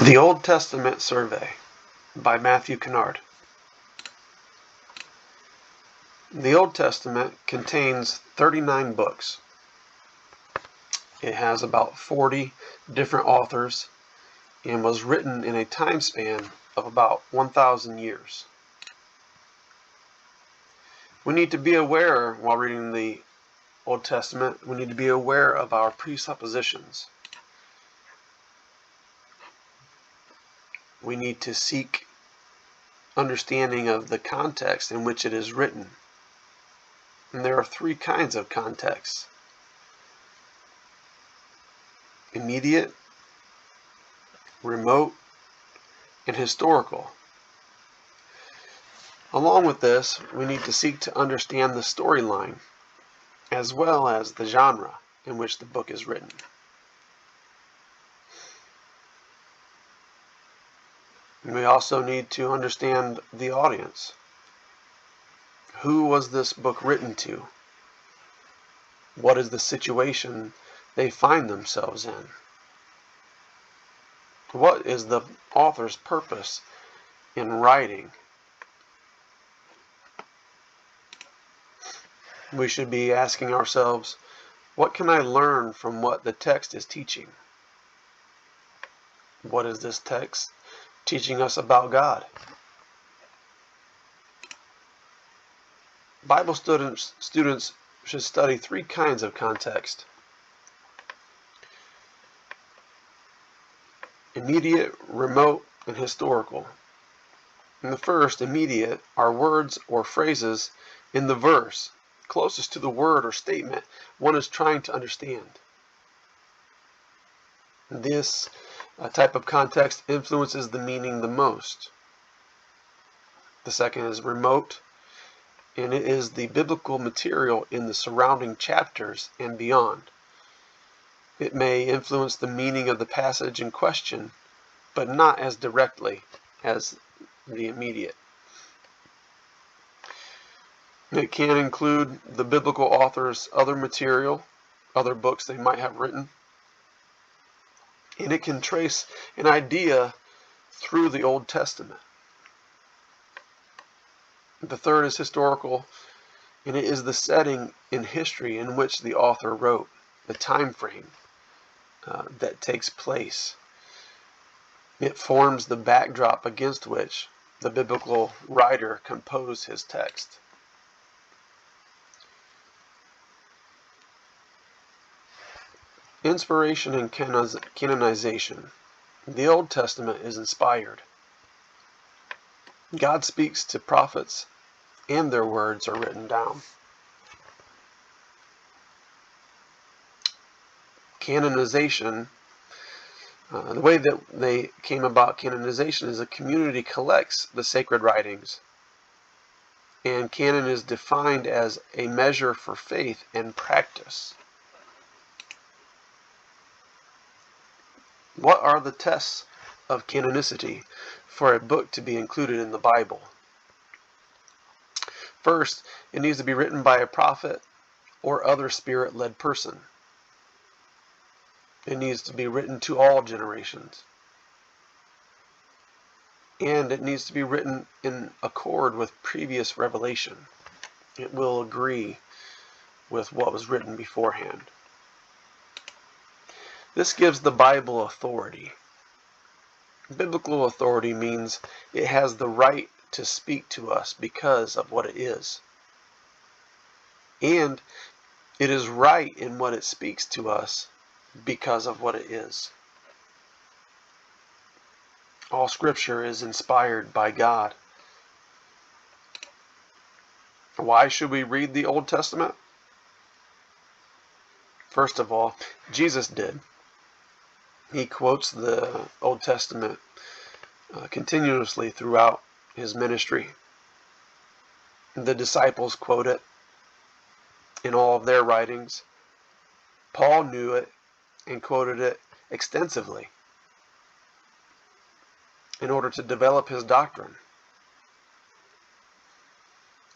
The Old Testament Survey by Matthew Kennard. The Old Testament contains 39 books. It has about 40 different authors and was written in a time span of about 1,000 years. We need to be aware while reading the Old Testament, we need to be aware of our presuppositions. We need to seek understanding of the context in which it is written. And there are three kinds of contexts: immediate, remote, and historical. Along with this, we need to seek to understand the storyline as well as the genre in which the book is written. We also need to understand the audience. Who was this book written to? What is the situation they find themselves in? What is the author's purpose in writing? We should be asking ourselves, what can I learn from what the text is teaching? What is this text teaching us about God? Bible students should study three kinds of context: immediate, remote, and historical. In the first, immediate, are words or phrases in the verse closest to the word or statement one is trying to understand. This type of context influences the meaning the most. The second is remote, and it is the biblical material in the surrounding chapters and beyond. It may influence the meaning of the passage in question, but not as directly as the immediate. It can include the biblical author's other material, other books they might have written, and it can trace an idea through the Old Testament. The third is historical, and it is the setting in history in which the author wrote, the time frame that takes place. It forms the backdrop against which the biblical writer composed his text. Inspiration and canonization. The Old Testament is inspired. God speaks to prophets, and their words are written down. Canonization, the way that they came about canonization is a community collects the sacred writings, and canon is defined as a measure for faith and practice. What are the tests of canonicity for a book to be included in the Bible? First, it needs to be written by a prophet or other spirit-led person. It needs to be written to all generations. And it needs to be written in accord with previous revelation. It will agree with what was written beforehand. This gives the Bible authority. Biblical authority means it has the right to speak to us because of what it is. And it is right in what it speaks to us because of what it is. All Scripture is inspired by God. Why should we read the Old Testament? First of all, Jesus did. He quotes the Old Testament continuously throughout his ministry. The disciples quote it in all of their writings. Paul knew it and quoted it extensively in order to develop his doctrine.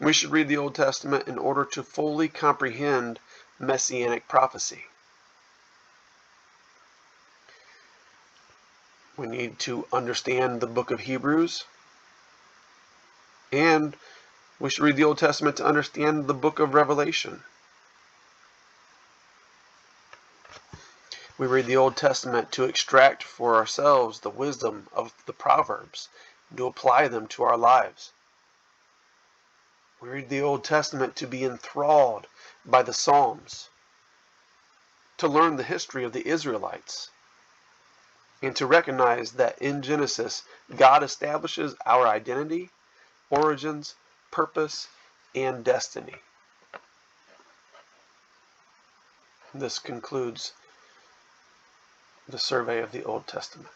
We should read the Old Testament in order to fully comprehend messianic prophecy. We need to understand the book of Hebrews, and we should read the Old Testament to understand the book of Revelation. We read the Old Testament to extract for ourselves the wisdom of the Proverbs and to apply them to our lives. We read the Old Testament to be enthralled by the Psalms, to learn the history of the Israelites, and to recognize that in Genesis, God establishes our identity, origins, purpose, and destiny. This concludes the survey of the Old Testament.